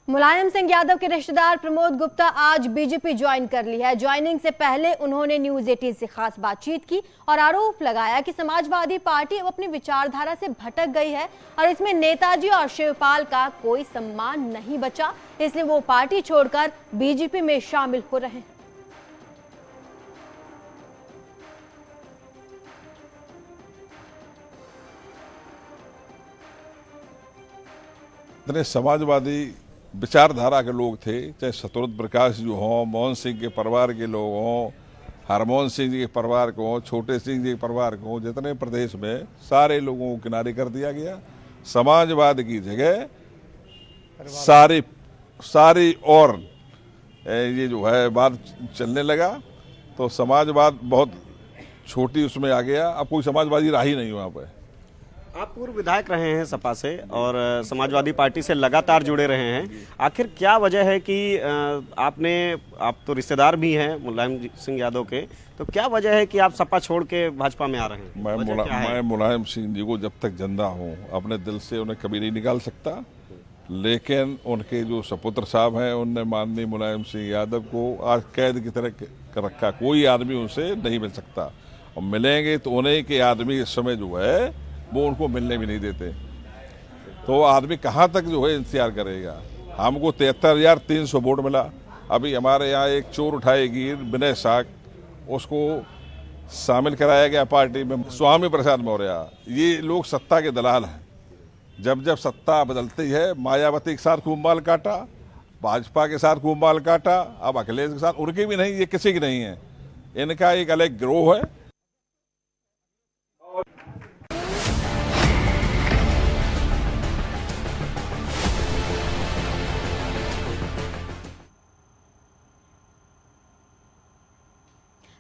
मुलायम सिंह यादव के रिश्तेदार प्रमोद गुप्ता आज बीजेपी ज्वाइन कर ली है। ज्वाइनिंग से पहले उन्होंने न्यूज 18 से खास बातचीत की और आरोप लगाया कि समाजवादी पार्टी अब अपनी विचारधारा से भटक गई है और इसमें नेताजी और शिवपाल का कोई सम्मान नहीं बचा, इसलिए वो पार्टी छोड़कर बीजेपी में शामिल हो रहे हैं। इतने समाजवादी विचारधारा के लोग थे, चाहे शत्रुघ्न प्रकाश जी हों, मोहन सिंह के परिवार के लोग हों, हरमोहन सिंह जी के परिवार को हों, छोटे सिंह जी के परिवार को हों, जितने प्रदेश में सारे लोगों को किनारे कर दिया गया। समाजवाद की जगह सारी और ये जो है बात चलने लगा, तो समाजवाद बहुत छोटी उसमें आ गया। अब कोई समाजवादी रहा ही नहीं वहाँ पर। आप पूर्व विधायक रहे हैं सपा से और समाजवादी पार्टी से लगातार जुड़े रहे हैं, आखिर क्या वजह है कि आप तो रिश्तेदार भी हैं मुलायम सिंह यादव के, तो क्या वजह है कि आप सपा छोड़ के भाजपा में आ रहे हैं? मैं मुलायम सिंह जी को जब तक जिंदा हूँ अपने दिल से उन्हें कभी नहीं निकाल सकता, लेकिन उनके जो सपुत्र साहब हैं उनने माननीय मुलायम सिंह यादव को आज कैद की तरह कर रखा। कोई आदमी उनसे नहीं मिल सकता, और मिलेंगे तो उन्हीं के आदमी इस समय जो है वो उनको मिलने भी नहीं देते, तो आदमी कहाँ तक जो है इंतजार करेगा। हमको 73,300 वोट मिला। अभी हमारे यहाँ एक चोर उठाएगी विनय साख, उसको शामिल कराया गया पार्टी में। स्वामी प्रसाद मौर्य, ये लोग सत्ता के दलाल हैं। जब जब सत्ता बदलती है, मायावती के साथ खूब माल काटा, भाजपा के साथ खूब माल काटा, अब अखिलेश के साथ, उनकी भी नहीं, ये किसी की नहीं है, इनका एक अलग गिरोह है।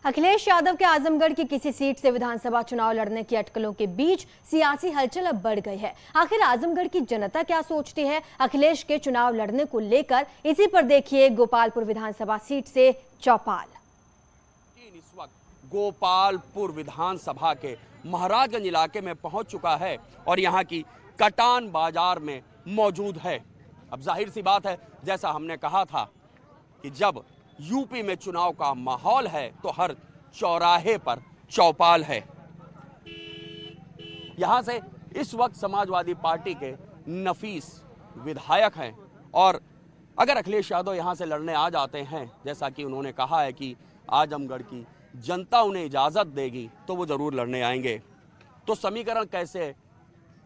अखिलेश यादव के आजमगढ़ की किसी सीट से विधानसभा चुनाव लड़ने की अटकलों के बीच सियासी हलचल अब बढ़ गई है। आखिर आजमगढ़ की जनता क्या सोचती है अखिलेश के चुनाव लड़ने को लेकर, इसी पर देखिए गोपालपुर विधानसभा सीट से चौपाल। इस वक्त गोपालपुर विधानसभा के महाराजगंज इलाके में पहुंच चुका है और यहाँ की कटान बाजार में मौजूद है। अब जाहिर सी बात है, जैसा हमने कहा था कि जब यूपी में चुनाव का माहौल है तो हर चौराहे पर चौपाल है। यहां से इस वक्त समाजवादी पार्टी के नफीस विधायक हैं, और अगर अखिलेश यादव यहां से लड़ने आ जाते हैं, जैसा कि उन्होंने कहा है कि आजमगढ़ की जनता उन्हें इजाजत देगी, तो वो जरूर लड़ने आएंगे। तो समीकरण कैसे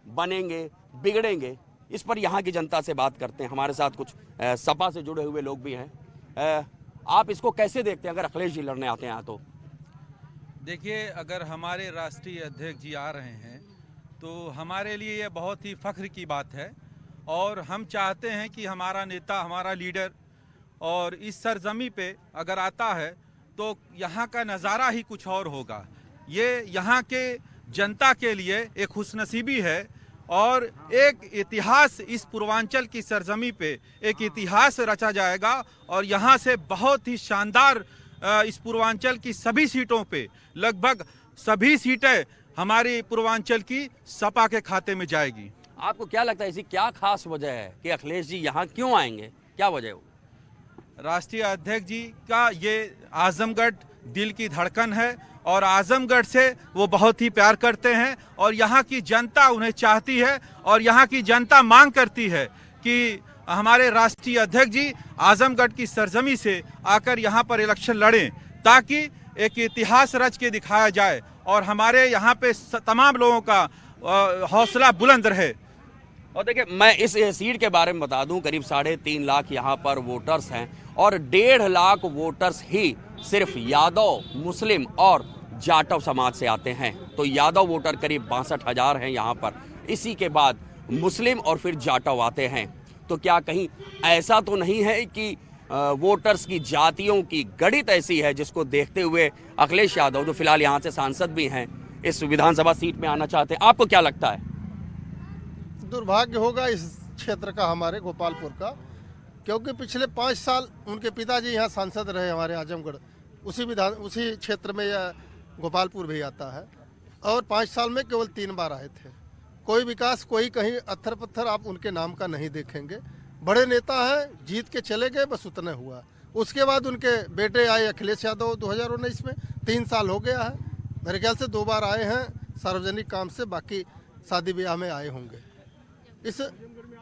बनेंगे, बिगड़ेंगे, इस पर यहां की जनता से बात करते हैं। हमारे साथ कुछ सपा से जुड़े हुए लोग भी हैं। आप इसको कैसे देखते हैं अगर अखिलेश जी लड़ने आते हैं? तो देखिए, अगर हमारे राष्ट्रीय अध्यक्ष जी आ रहे हैं तो हमारे लिए ये बहुत ही फख्र की बात है, और हम चाहते हैं कि हमारा नेता, हमारा लीडर और इस सरजमी पे अगर आता है तो यहाँ का नज़ारा ही कुछ और होगा। ये यहाँ के जनता के लिए एक खुशनसीबी है और एक इतिहास, इस पूर्वांचल की सरजमी पे एक इतिहास रचा जाएगा, और यहाँ से बहुत ही शानदार इस पूर्वांचल की सभी सीटों पे, लगभग सभी सीटें हमारी पूर्वांचल की सपा के खाते में जाएगी। आपको क्या लगता है, इसी क्या खास वजह है कि अखिलेश जी यहाँ क्यों आएंगे? क्या वजह है? राष्ट्रीय अध्यक्ष जी का ये आजमगढ़ दिल की धड़कन है और आजमगढ़ से वो बहुत ही प्यार करते हैं, और यहाँ की जनता उन्हें चाहती है, और यहाँ की जनता मांग करती है कि हमारे राष्ट्रीय अध्यक्ष जी आजमगढ़ की सरजमी से आकर यहाँ पर इलेक्शन लड़ें, ताकि एक इतिहास रच के दिखाया जाए और हमारे यहाँ पे तमाम लोगों का हौसला बुलंद रहे। और देखिए, मैं इस सीट के बारे में बता दूं, करीब 3.5 लाख यहाँ पर वोटर्स हैं, और 1.5 लाख वोटर्स ही सिर्फ यादव, मुस्लिम और जाटव समाज से आते हैं। तो यादव वोटर करीब 62,000 हैं यहाँ पर, इसी के बाद मुस्लिम और फिर जाटव आते हैं। तो क्या कहीं ऐसा तो नहीं है कि वोटर्स की जातियों की गणित ऐसी है जिसको देखते हुए अखिलेश यादव, जो फिलहाल यहाँ से सांसद भी हैं, इस विधानसभा सीट में आना चाहते हैं? आपको क्या लगता है? दुर्भाग्य होगा इस क्षेत्र का, हमारे गोपालपुर का, क्योंकि पिछले 5 साल उनके पिताजी यहाँ सांसद रहे हमारे आजमगढ़, उसी क्षेत्र में यह गोपालपुर भी आता है, और 5 साल में केवल 3 बार आए थे। कोई विकास, कोई कहीं अत्थर पत्थर आप उनके नाम का नहीं देखेंगे। बड़े नेता हैं, जीत के चले गए, बस उतना हुआ। उसके बाद उनके बेटे आए अखिलेश यादव 2019 में, 3 साल हो गया है। मेरे ख्याल से 2 बार आए हैं सार्वजनिक काम से, बाकी शादी ब्याह में आए होंगे। इस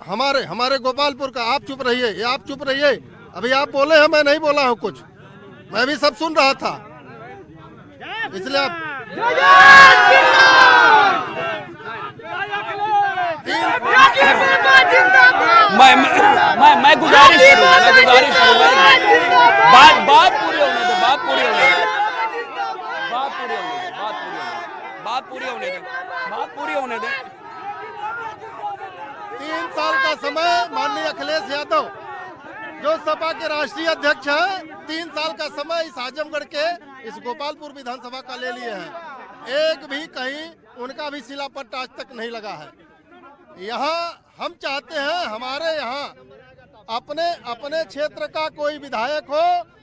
हमारे गोपालपुर का, आप चुप रहिए, ये आप चुप रहिए, अभी आप बोले हैं, मैं नहीं बोला हूँ कुछ, मैं भी सब सुन रहा था, इसलिए आप मैं गुजारिश करूंगा, बात पूरी होने दो, बात पूरी होने दो, बात पूरी होने दे। 3 साल का समय माननीय अखिलेश यादव जो सपा के राष्ट्रीय अध्यक्ष हैं, 3 साल का समय इस आजमगढ़ के इस गोपालपुर विधानसभा का ले लिए हैं। एक भी कहीं उनका भी शिलापट्ट आज तक नहीं लगा है। यहाँ हम चाहते हैं हमारे यहाँ अपने क्षेत्र का कोई विधायक हो,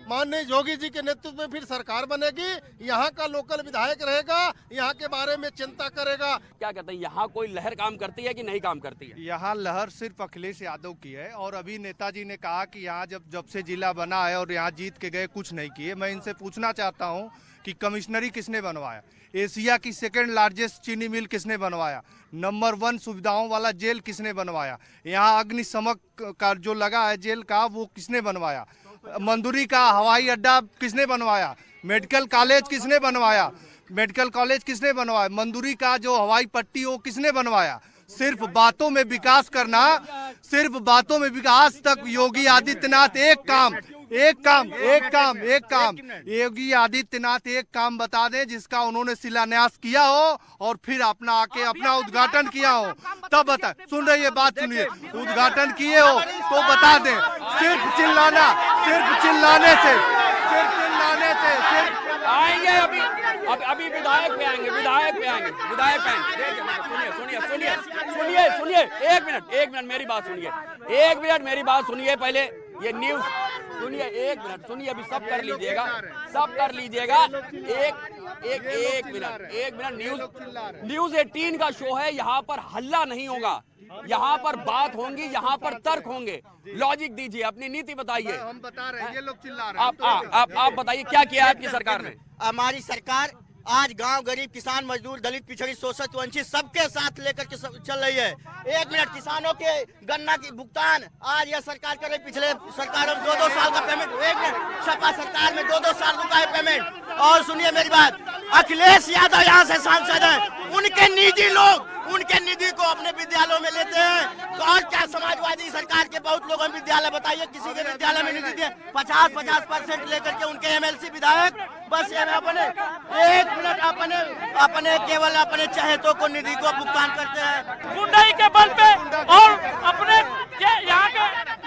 माननीय योगी जी के नेतृत्व में फिर सरकार बनेगी, यहाँ का लोकल विधायक रहेगा, यहाँ के बारे में चिंता करेगा। क्या कहते हैं, यहाँ कोई लहर काम करती है कि नहीं काम करती है? यहाँ लहर सिर्फ अखिलेश यादव की है, और अभी नेताजी ने कहा कि यहाँ जब से जिला बना है और यहाँ जीत के गए, कुछ नहीं किए। मैं इनसे पूछना चाहता हूँ कि कमिश्नरी किसने बनवाया? एशिया की 2nd लार्जेस्ट चीनी मिल किसने बनवाया? नंबर 1 सुविधाओं वाला जेल किसने बनवाया? यहाँ अग्निशमक का जो लगा है जेल का, वो किसने बनवाया? मंदुरी का हवाई अड्डा किसने बनवाया? मेडिकल कॉलेज किसने बनवाया? मंदुरी का जो हवाई पट्टी हो किसने बनवाया? सिर्फ बातों में विकास करना, सिर्फ बातों में विकास। आज तक योगी आदित्यनाथ एक काम योगी आदित्यनाथ एक काम बता दें जिसका उन्होंने शिलान्यास किया हो और फिर अपना उद्घाटन किया हो, तब बता। सुन रही है बात, सुनिए, उद्घाटन किए हो तो बता दें। सिर्फ चिल्लाने से आएंगे अभी विधायक पे आएंगे। सुनिए, एक मिनट मेरी बात सुनिए पहले। ये न्यूज सुनिए, एक मिनट सुनिए, अभी सब कर लीजिएगा। एक मिनट। न्यूज 18 का शो है, यहाँ पर हल्ला नहीं होगा, यहाँ पर बात होंगी, यहाँ पर तर्क होंगे। लॉजिक दीजिए, अपनी नीति बताइए। हम बता रहे हैं, ये लोग चिल्ला रहे हैं। आप बताइए क्या किया आपकी सरकार ने? हमारी सरकार आज गांव, गरीब, किसान, मजदूर, दलित, पिछड़ी, शोषित, वंचित सबके साथ लेकर के चल रही है। 1 मिनट, किसानों के गन्ना की भुगतान आज यह सरकार कर रही। पिछले सरकारों में 2-2 साल का पेमेंट, 1 मिनट, सपा सरकार में 2-2 साल रुका है पेमेंट। और सुनिए मेरी बात, अखिलेश यादव यहाँ से सांसद हैं, उनके निजी लोग उनके निधि को अपने विद्यालयों में लेते हैं। तो और क्या समाजवादी सरकार के बहुत लोगों में विद्यालय, बताइए किसी के विद्यालय में निधि दिए? 50% लेकर के उनके MLC विधायक बस अपने 1 मिनट अपने केवल अपने चहेतों को निधि को भुगतान करते हैं, गुंडाई के बल पे। और अपने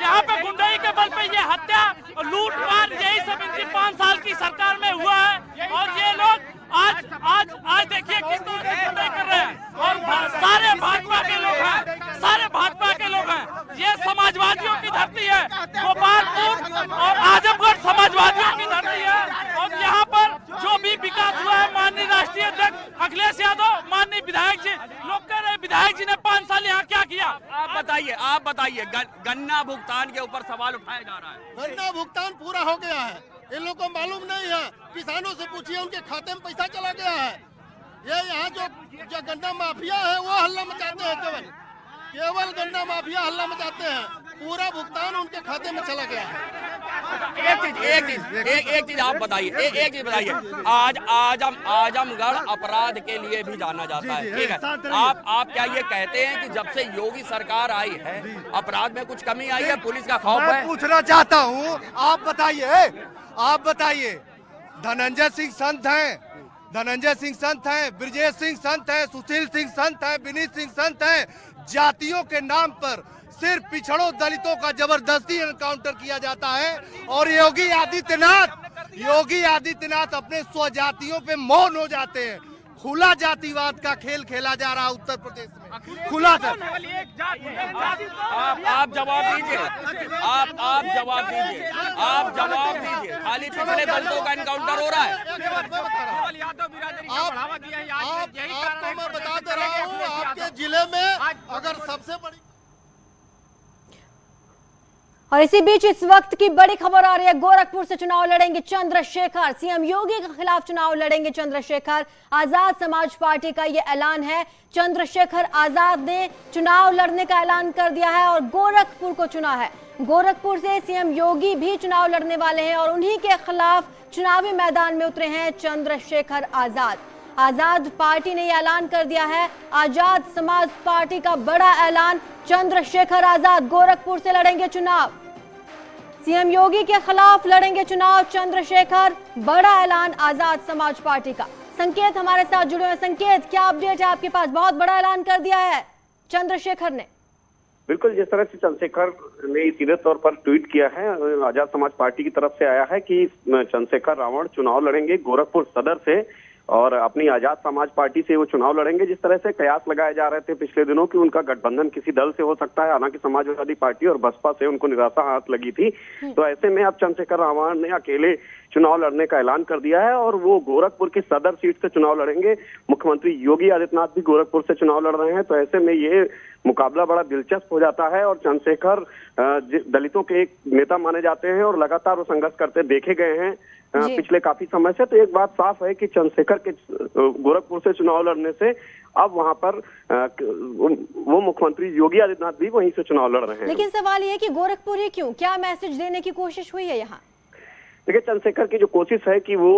यहाँ पे गुंडाई के बल पे ये हत्या और लूटमार, यही सब इनकी 5 साल की सरकार में हुआ है। और ये लोग आज देखिए किस तरह से गुंडाई कर रहे हैं। और सारे भाजपा के लोग हैं। ये समाजवादियों की धरती है, गोपालपुर और आजमगढ़ समाजवादियों की धरती है। और यहाँ पर जो भी विकास हुआ है, माननीय राष्ट्रीय अध्यक्ष अखिलेश यादव, माननीय विधायक जी, लोग कह रहे हैं विधायक जी ने 5 साल यहाँ क्या किया? आप बताइए। गन्ना भुगतान के ऊपर सवाल उठाया जा रहा है। गन्ना भुगतान पूरा हो गया है, इन लोगों को मालूम नहीं है। किसानों से पूछिए, उनके खाते में पैसा चला गया है। ये यहाँ जो गन्ना माफिया है वो हल्ला मचाते हैं, केवल गन्ना माफिया हल्ला मचाते हैं। पूरा भुगतान उनके खाते में चला गया है। एक चीज आप बताइए। आज आजमगढ़ अपराध के लिए भी जाना जाता है, ठीक है? आप क्या ये कहते हैं कि जब से योगी सरकार आई है अपराध में कुछ कमी आई है, पुलिस का खौफ है? पूछना चाहता हूँ, आप बताइए। धनंजय सिंह संत हैं, ब्रजेश सिंह संत हैं, सुशील सिंह संत हैं, विनीत सिंह संत हैं। जातियों के नाम पर सिर्फ पिछड़ों, दलितों का जबरदस्ती एनकाउंटर किया जाता है। और योगी आदित्यनाथ अपने स्वजातियों पे मौन हो जाते हैं। खुला जातिवाद का खेल खेला जा रहा है उत्तर प्रदेश में, खुला। आप जवाब दीजिए। खाली पिछले दलितों का एनकाउंटर हो रहा है। आपको मैं बता दे रहा हूँ, आपके जिले में अगर सबसे बड़ी और इसी बीच इस वक्त की बड़ी खबर आ रही है, गोरखपुर से चुनाव लड़ेंगे चंद्रशेखर। सीएम योगी के खिलाफ चुनाव लड़ेंगे चंद्रशेखर। आजाद समाज पार्टी का ये ऐलान है। चंद्रशेखर आजाद ने चुनाव लड़ने का ऐलान कर दिया है और गोरखपुर को चुना है। गोरखपुर से सीएम योगी भी चुनाव लड़ने वाले हैं और उन्हीं के खिलाफ चुनावी मैदान में उतरे हैं चंद्रशेखर आजाद। आजाद पार्टी ने यह ऐलान कर दिया है, आजाद समाज पार्टी का बड़ा ऐलान, चंद्रशेखर आजाद गोरखपुर से लड़ेंगे चुनाव। सीएम योगी के खिलाफ लड़ेंगे चुनाव चंद्रशेखर, बड़ा ऐलान आजाद समाज पार्टी का। संकेत हमारे साथ जुड़े हैं। संकेत, क्या अपडेट है आपके पास? बहुत बड़ा ऐलान कर दिया है चंद्रशेखर ने। बिल्कुल, जिस तरह से चंद्रशेखर ने सीधे तौर पर ट्वीट किया है, आजाद समाज पार्टी की तरफ से आया है कि चंद्रशेखर रावण चुनाव लड़ेंगे गोरखपुर सदर से और अपनी आजाद समाज पार्टी से वो चुनाव लड़ेंगे। जिस तरह से कयास लगाए जा रहे थे पिछले दिनों कि उनका गठबंधन किसी दल से हो सकता है, हालांकि समाजवादी पार्टी और बसपा से उनको निराशा हाथ लगी थी, तो ऐसे में अब चंद्रशेखर रावण ने अकेले चुनाव लड़ने का ऐलान कर दिया है और वो गोरखपुर की सदर सीट से चुनाव लड़ेंगे। मुख्यमंत्री योगी आदित्यनाथ भी गोरखपुर से चुनाव लड़ रहे हैं, तो ऐसे में ये मुकाबला बड़ा दिलचस्प हो जाता है। और चंद्रशेखर दलितों के एक नेता माने जाते हैं और लगातार वो संघर्ष करते देखे गए हैं पिछले काफी समय से। तो एक बात साफ है कि चंद्रशेखर के गोरखपुर से चुनाव लड़ने से अब वहां पर वो मुख्यमंत्री योगी आदित्यनाथ भी वहीं से चुनाव लड़ रहे हैं। लेकिन सवाल ये है कि गोरखपुर ही क्यों? क्या मैसेज देने की कोशिश हुई है यहाँ? देखिए, चंद्रशेखर की जो कोशिश है कि वो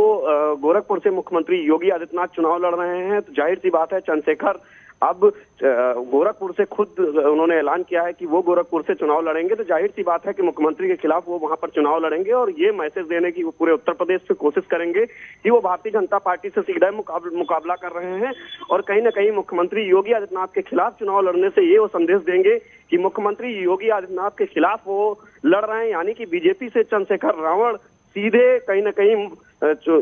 गोरखपुर से मुख्यमंत्री योगी आदित्यनाथ चुनाव लड़ रहे हैं, तो जाहिर सी बात है चंद्रशेखर अब गोरखपुर से खुद उन्होंने ऐलान किया है कि वो गोरखपुर से चुनाव लड़ेंगे, तो जाहिर सी बात है कि मुख्यमंत्री के खिलाफ वो वहां पर चुनाव लड़ेंगे और ये मैसेज देने की वो पूरे उत्तर प्रदेश से कोशिश करेंगे कि वो भारतीय जनता पार्टी से सीधा मुकाबला कर रहे हैं और कहीं ना कहीं मुख्यमंत्री योगी आदित्यनाथ के खिलाफ चुनाव लड़ने से ये वो संदेश देंगे कि मुख्यमंत्री योगी आदित्यनाथ के खिलाफ वो लड़ रहे हैं, यानी कि बीजेपी से चंद्रशेखर रावण सीधे कहीं ना कहीं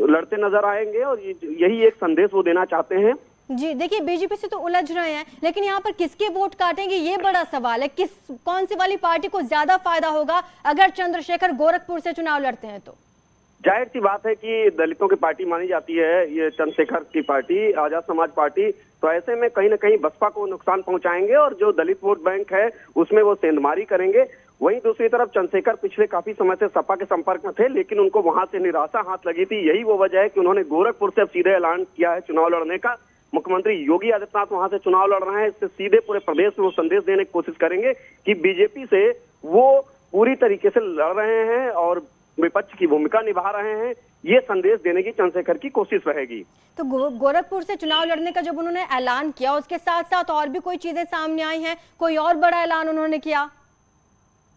लड़ते नजर आएंगे और यही एक संदेश वो देना चाहते हैं। जी देखिए, बीजेपी से तो उलझ रहे हैं, लेकिन यहाँ पर किसके वोट काटेंगे ये बड़ा सवाल है। कौन सी वाली पार्टी को ज्यादा फायदा होगा अगर चंद्रशेखर गोरखपुर से चुनाव लड़ते हैं? तो जाहिर सी बात है कि दलितों की पार्टी मानी जाती है ये चंद्रशेखर की पार्टी, आजाद समाज पार्टी, तो ऐसे में कहीं ना कहीं बसपा को नुकसान पहुंचाएंगे और जो दलित वोट बैंक है उसमें वो सेंधमारी करेंगे। वहीं दूसरी तरफ चंद्रशेखर पिछले काफी समय से सपा के संपर्क में थे, लेकिन उनको वहां से निराशा हाथ लगी थी। यही वो वजह है कि उन्होंने गोरखपुर से अब सीधे ऐलान किया है चुनाव लड़ने का। मुख्यमंत्री योगी आदित्यनाथ वहां से चुनाव लड़ रहे हैं, इससे सीधे पूरे प्रदेश में वो संदेश देने की कोशिश करेंगे कि बीजेपी से वो पूरी तरीके से लड़ रहे हैं और विपक्ष की भूमिका निभा रहे हैं। ये संदेश देने की चंद्रशेखर की कोशिश रहेगी। तो गोरखपुर से चुनाव लड़ने का जब उन्होंने ऐलान किया, उसके साथ साथ और भी कोई चीजें सामने आई हैं? कोई और बड़ा ऐलान उन्होंने किया?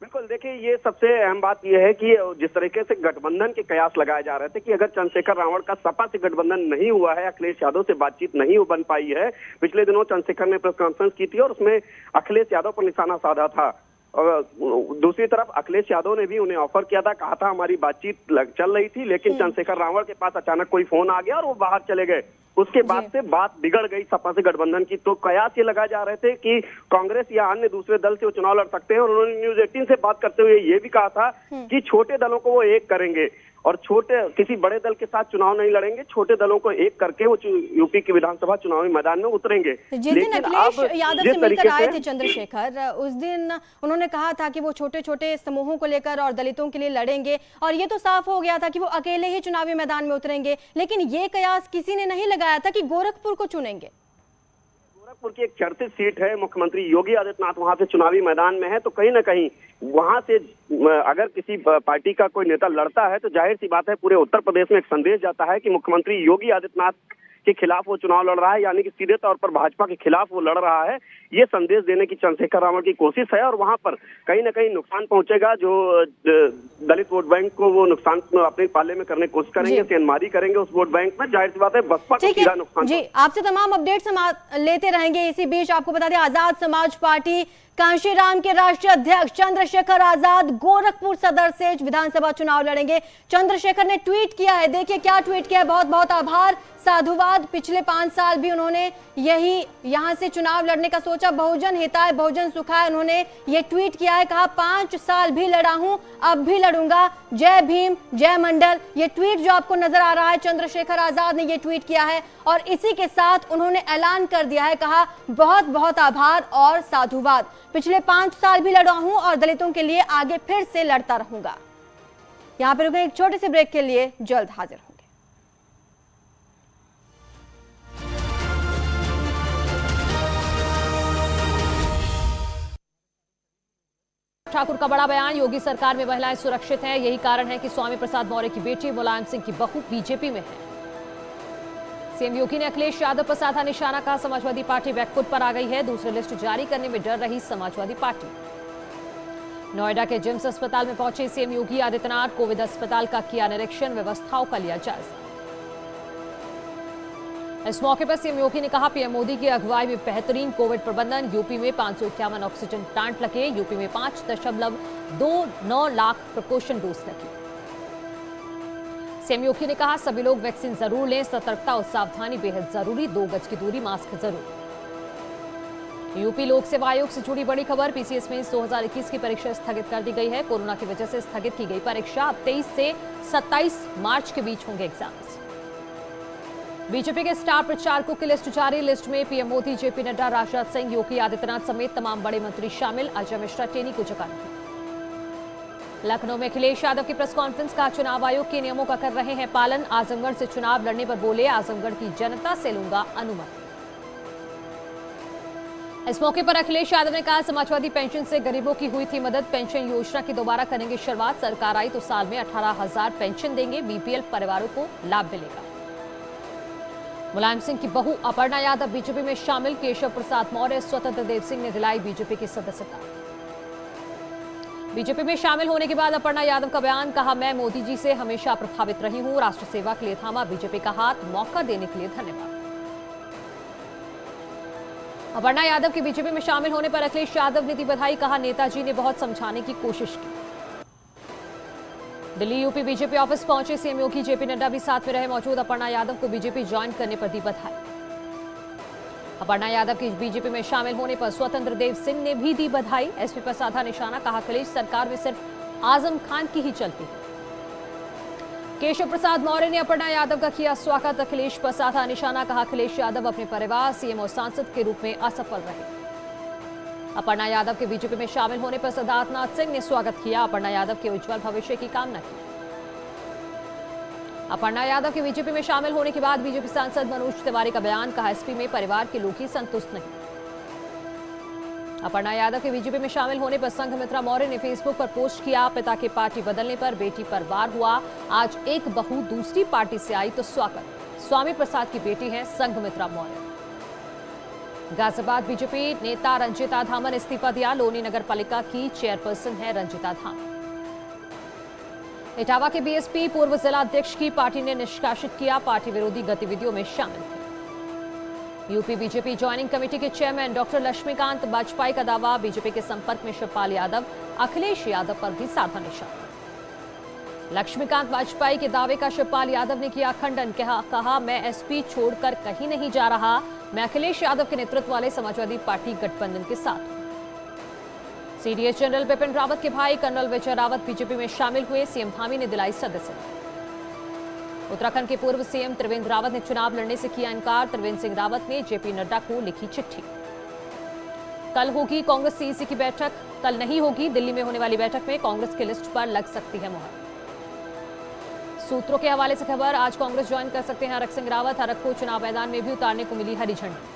बिल्कुल, देखिए ये सबसे अहम बात यह है कि जिस तरीके से गठबंधन के कयास लगाए जा रहे थे कि अगर चंद्रशेखर रावण का सपा से गठबंधन नहीं हुआ है, अखिलेश यादव से बातचीत नहीं बन पाई है। पिछले दिनों चंद्रशेखर ने प्रेस कॉन्फ्रेंस की थी और उसमें अखिलेश यादव पर निशाना साधा था। और दूसरी तरफ अखिलेश यादव ने भी उन्हें ऑफर किया था, कहा था हमारी बातचीत चल रही थी, लेकिन चंद्रशेखर रावण के पास अचानक कोई फोन आ गया और वो बाहर चले गए। उसके बाद से बात बिगड़ गई सपा से गठबंधन की। तो कयास ये लगा जा रहे थे कि कांग्रेस या अन्य दूसरे दल से वो चुनाव लड़ सकते हैं और उन्होंने न्यूज़ 18 से बात करते हुए ये भी कहा था कि छोटे दलों को वो एक करेंगे और छोटे किसी बड़े दल के साथ चुनाव नहीं लड़ेंगे, छोटे दलों को एक करके वो यूपी के विधानसभा चुनावी मैदान में उतरेंगे। जिस दिन अखिलेश यादव से मिलकर आए थे चंद्रशेखर, उस दिन उन्होंने कहा था कि वो छोटे छोटे समूहों को लेकर और दलितों के लिए लड़ेंगे और ये तो साफ हो गया था कि वो अकेले ही चुनावी मैदान में उतरेंगे, लेकिन ये कयास किसी ने नहीं लगाया था कि गोरखपुर को चुनेंगे। गोरखपुर की एक चर्चित सीट है, मुख्यमंत्री योगी आदित्यनाथ वहां से चुनावी मैदान में है, तो कहीं ना कहीं वहां से अगर किसी पार्टी का कोई नेता लड़ता है तो जाहिर सी बात है पूरे उत्तर प्रदेश में एक संदेश जाता है कि मुख्यमंत्री योगी आदित्यनाथ के खिलाफ वो चुनाव लड़ रहा है, यानी कि सीधे तौर पर भाजपा के खिलाफ वो लड़ रहा है। ये संदेश देने की चंद्रशेखर रावण की कोशिश है और वहां पर कहीं ना कहीं नुकसान पहुंचेगा। जो दलित वोट बैंक को वो नुकसान अपने पाले में करने की कोशिश करेंगे, सेंधमारी करेंगे उस वोट बैंक में। जाहिर सी बात है बसपा को सीधा नुकसान। जी, आपसे तमाम अपडेट्स हम लेते रहेंगे। इसी बीच आपको बता दें, आजाद समाज पार्टी कांशीराम के राष्ट्रीय अध्यक्ष चंद्रशेखर आजाद गोरखपुर सदर से विधानसभा चुनाव लड़ेंगे। चंद्रशेखर ने ट्वीट किया है, देखिए क्या ट्वीट किया है। बहुत बहुत आभार, साधुवाद। बाद पिछले 5 साल भी उन्होंने यहां से चुनाव लड़ने का सोचा। बहुजन हिताय बहुजन सुखाय उन्होंने ये ट्वीट किया है, कहा 5 साल भी लड़ा हूं, अब भी लड़ूंगा, जय भीम जय मंडल। ये ट्वीट जो आपको नजर आ रहा है, चंद्रशेखर आजाद ने ये ट्वीट किया है और इसी के साथ उन्होंने ऐलान कर दिया है, कहा बहुत बहुत आभार और साधुवाद, पिछले 5 साल भी लड़ा हूं और दलितों के लिए आगे फिर से लड़ता रहूंगा। यहां पर रुके एक छोटे से ब्रेक के लिए, जल्द हाजिर होंगे। ठाकुर का बड़ा बयान, योगी सरकार में महिलाएं सुरक्षित हैं, यही कारण है कि स्वामी प्रसाद मौर्य की बेटी मुलायम सिंह की बहू बीजेपी में है। सीएम योगी ने अखिलेश यादव पर साधा निशाना, कहा समाजवादी पार्टी बैकफुट पर आ गई है, दूसरी लिस्ट जारी करने में डर रही समाजवादी पार्टी। नोएडा के जिम्स अस्पताल में पहुंचे सीएम योगी आदित्यनाथ, कोविड अस्पताल का किया निरीक्षण, व्यवस्थाओं का लिया जायजा। इस मौके पर सीएम योगी ने कहा पीएम मोदी की अगुवाई में बेहतरीन कोविड प्रबंधन, यूपी में 551 ऑक्सीजन प्लांट लगे, यूपी में 5.29 लाख प्रिकॉशन डोज लगी। सीएम योगी ने कहा सभी लोग वैक्सीन जरूर लें, सतर्कता और सावधानी बेहद जरूरी, 2 गज की दूरी, मास्क जरूर। यूपी लोक सेवा आयोग से जुड़ी बड़ी खबर, पीसीएस में 2021 की परीक्षा स्थगित कर दी गई है, कोरोना की वजह से स्थगित की गई परीक्षा अब 23 से 27 मार्च के बीच होंगे एग्जाम्स। बीजेपी के स्टार प्रचारकों की लिस्ट जारी, लिस्ट में पीएम मोदी, जेपी नड्डा, राजनाथ सिंह, योगी आदित्यनाथ समेत तमाम बड़े मंत्री शामिल, अजय मिश्रा टेनी को जगह नहीं। लखनऊ में अखिलेश यादव की प्रेस कॉन्फ्रेंस, का चुनाव आयोग के नियमों का कर रहे हैं पालन, आजमगढ़ से चुनाव लड़ने पर बोले आजमगढ़ की जनता से लूंगा अनुमति। इस मौके पर अखिलेश यादव ने कहा समाजवादी पेंशन से गरीबों की हुई थी मदद, पेंशन योजना की दोबारा करेंगे शुरुआत, सरकार आई तो साल में 18,000 पेंशन देंगे, बीपीएल परिवारों को लाभ मिलेगा। मुलायम सिंह की बहू अपर्णा यादव बीजेपी में शामिल, केशव प्रसाद मौर्य, स्वतंत्र देव सिंह ने दिलाई बीजेपी की सदस्यता। बीजेपी में शामिल होने के बाद अपर्णा यादव का बयान, कहा मैं मोदी जी से हमेशा प्रभावित रही हूं, राष्ट्र सेवा के लिए थामा बीजेपी का हाथ, मौका देने के लिए धन्यवाद। अपर्णा यादव के बीजेपी में शामिल होने पर अखिलेश यादव ने दी बधाई, कहा नेताजी ने बहुत समझाने की कोशिश की। दिल्ली यूपी बीजेपी ऑफिस पहुंचे सीएम योगी, जेपी नड्डा भी साथ में रहे मौजूद, अपर्णा यादव को बीजेपी ज्वाइन करने पर दी बधाई। अपर्णा यादव की बीजेपी में शामिल होने पर स्वतंत्र देव सिंह ने भी दी बधाई, एसपी पर साधा निशाना, कहा अखिलेश सरकार में सिर्फ आजम खान की ही चलती है। केशव प्रसाद मौर्य ने अपर्णा यादव का किया स्वागत, अखिलेश पर साधा निशाना, कहा अखिलेश यादव अपने परिवार, सीएम और सांसद के रूप में असफल रहे। अपर्णा यादव के बीजेपी में शामिल होने पर सिद्धार्थनाथ सिंह ने स्वागत किया, अपर्णा यादव के उज्जवल भविष्य की कामना की। अपर्णा यादव के बीजेपी में शामिल होने के बाद बीजेपी सांसद मनोज तिवारी का बयान, कहा एसपी में परिवार के लोग ही संतुष्ट नहीं। अपर्णा यादव के बीजेपी में शामिल होने पर संघमित्रा मौर्य ने फेसबुक पर पोस्ट किया, पिता के पार्टी बदलने पर बेटी पर वार हुआ, आज एक बहू दूसरी पार्टी से आई तो स्वागत, स्वामी प्रसाद की बेटी है संघमित्रा मौर्य। गाजियाबाद बीजेपी नेता रंजिता धामन ने इस्तीफा दिया, लोनी नगर पालिका की चेयरपर्सन है रंजिता धामन। इटावा के बीएसपी पूर्व जिला अध्यक्ष की पार्टी ने निष्कासित किया, पार्टी विरोधी गतिविधियों में शामिल थे। यूपी बीजेपी ज्वाइनिंग कमेटी के चेयरमैन डॉक्टर लक्ष्मीकांत वाजपेयी का दावा, बीजेपी के संपर्क में शिवपाल यादव, अखिलेश यादव पर भी साधा निशाना। लक्ष्मीकांत वाजपेयी के दावे का शिवपाल यादव ने किया खंडन, कहा मैं एसपी छोड़कर कहीं नहीं जा रहा, मैं अखिलेश यादव के नेतृत्व वाले समाजवादी पार्टी गठबंधन के साथ हूं। सीडीएस जनरल बिपिन रावत के भाई कर्नल विजय रावत बीजेपी में शामिल हुए, सीएम धामी ने दिलाई सदस्यता। उत्तराखंड के पूर्व सीएम त्रिवेंद्र रावत ने चुनाव लड़ने से किया इनकार, त्रिवेंद्र सिंह रावत ने जेपी नड्डा को लिखी चिट्ठी। कल होगी कांग्रेस सीईसी की बैठक, कल नहीं होगी, दिल्ली में होने वाली बैठक में कांग्रेस की लिस्ट पर लग सकती है मुहर। सूत्रों के हवाले से खबर, आज कांग्रेस ज्वाइन कर सकते हैं हरक सिंह रावत, हरक को चुनाव मैदान में भी उतारने को मिली हरी झंडी।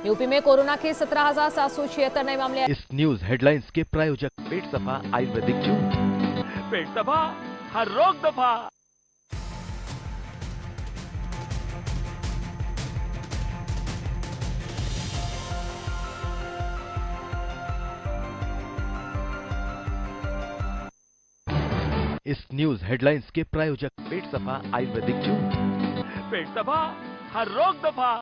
यूपी में कोरोना के 17,776 नए मामले। इस न्यूज हेडलाइंस के प्रायोजक पेट सफा आयुर्वेदिक जूस, पेट सफा हर रोग दफा। इस न्यूज हेडलाइंस के प्रायोजक पेट सफा आयुर्वेदिक जूस, पेट सफा हर रोग दफा।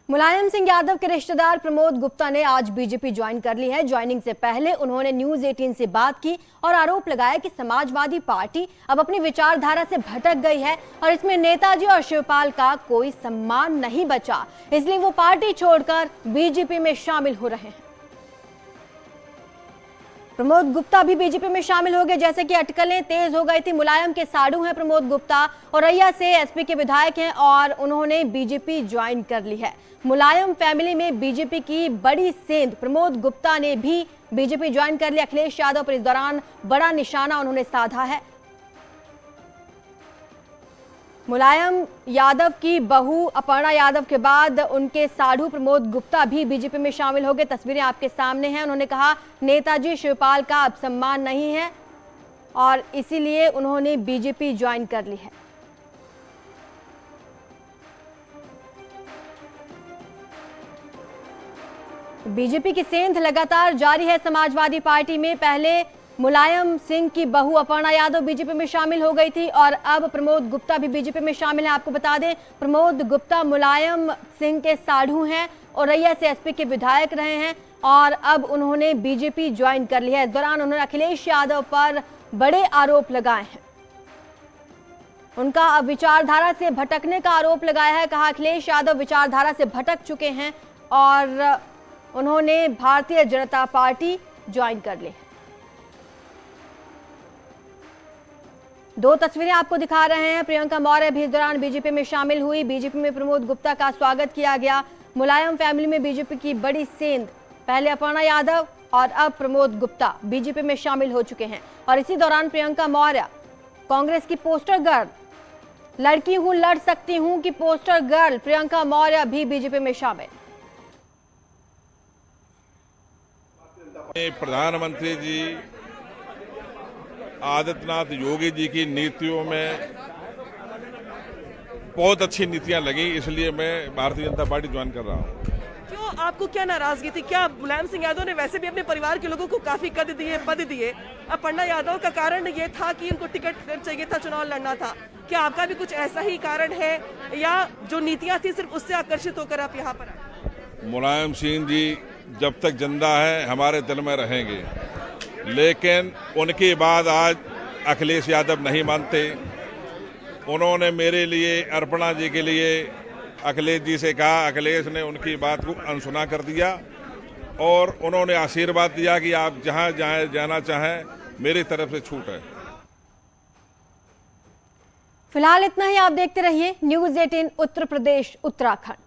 मुलायम सिंह यादव के रिश्तेदार प्रमोद गुप्ता ने आज बीजेपी ज्वाइन कर ली है। ज्वाइनिंग से पहले उन्होंने न्यूज 18 से बात की और आरोप लगाया कि समाजवादी पार्टी अब अपनी विचारधारा से भटक गई है और इसमें नेताजी और शिवपाल का कोई सम्मान नहीं बचा, इसलिए वो पार्टी छोड़कर बीजेपी में शामिल हो रहे हैं। प्रमोद गुप्ता भी बीजेपी में शामिल हो गए। जैसे कि अटकलें तेज हो गई थी। मुलायम के साडू हैं प्रमोद गुप्ता, औरैया से एसपी के विधायक हैं और उन्होंने बीजेपी ज्वाइन कर ली है। मुलायम फैमिली में बीजेपी की बड़ी सेंध प्रमोद गुप्ता ने भी बीजेपी ज्वाइन कर ली। अखिलेश यादव पर इस दौरान बड़ा निशाना उन्होंने साधा है। मुलायम यादव की बहू अपर्णा यादव के बाद उनके साढ़ू प्रमोद गुप्ता भी बीजेपी में शामिल हो गए। तस्वीरें आपके सामने हैं। उन्होंने कहा नेताजी शिवपाल का अब सम्मान नहीं है और इसीलिए उन्होंने बीजेपी ज्वाइन कर ली है। बीजेपी की सेंध लगातार जारी है समाजवादी पार्टी में। पहले मुलायम सिंह की बहू अपर्णा यादव बीजेपी में शामिल हो गई थी और अब प्रमोद गुप्ता भी बीजेपी में शामिल है। आपको बता दें, प्रमोद गुप्ता मुलायम सिंह के साढ़ू हैं, औरैया से एसपी के विधायक रहे हैं और अब उन्होंने बीजेपी ज्वाइन कर ली है। इस दौरान उन्होंने अखिलेश यादव पर बड़े आरोप लगाए हैं। उनका अब विचारधारा से भटकने का आरोप लगाया है। कहा अखिलेश यादव विचारधारा से भटक चुके हैं और उन्होंने भारतीय जनता पार्टी ज्वाइन कर ली है। दो तस्वीरें आपको दिखा रहे हैं। प्रियंका मौर्य भी इस दौरान बीजेपी में शामिल हुई। बीजेपी में प्रमोद गुप्ता का स्वागत किया गया। मुलायम फैमिली में बीजेपी की बड़ी सेंध, पहले अपर्णा यादव और अब प्रमोद गुप्ता बीजेपी में शामिल हो चुके हैं। और इसी दौरान प्रियंका मौर्य, कांग्रेस की पोस्टर गर्ल, लड़की हूं लड़ सकती हूं की पोस्टर गर्ल प्रियंका मौर्य भी बीजेपी में शामिल। प्रधानमंत्री जी आदित्यनाथ योगी जी की नीतियों में बहुत अच्छी नीतियां लगी, इसलिए मैं भारतीय जनता पार्टी ज्वाइन कर रहा हूं। क्यों, आपको क्या नाराजगी थी? क्या मुलायम सिंह यादव ने वैसे भी अपने परिवार के लोगों को काफी पद दिए? अपर्णा यादव का कारण ये था कि उनको टिकट चाहिए था, चुनाव लड़ना था। क्या आपका भी कुछ ऐसा ही कारण है या जो नीतियां थी सिर्फ उससे आकर्षित होकर आप यहाँ पर आए? मुलायम सिंह जी जब तक जिंदा है हमारे दिल में रहेंगे, लेकिन उनके बाद आज अखिलेश यादव नहीं मानते। उन्होंने मेरे लिए, अर्पणा जी के लिए अखिलेश जी से कहा, अखिलेश ने उनकी बात को अनसुना कर दिया और उन्होंने आशीर्वाद दिया कि आप जहां जाना चाहें, मेरी तरफ से छूट है। फिलहाल इतना ही। आप देखते रहिए न्यूज़ 18 उत्तर प्रदेश उत्तराखंड।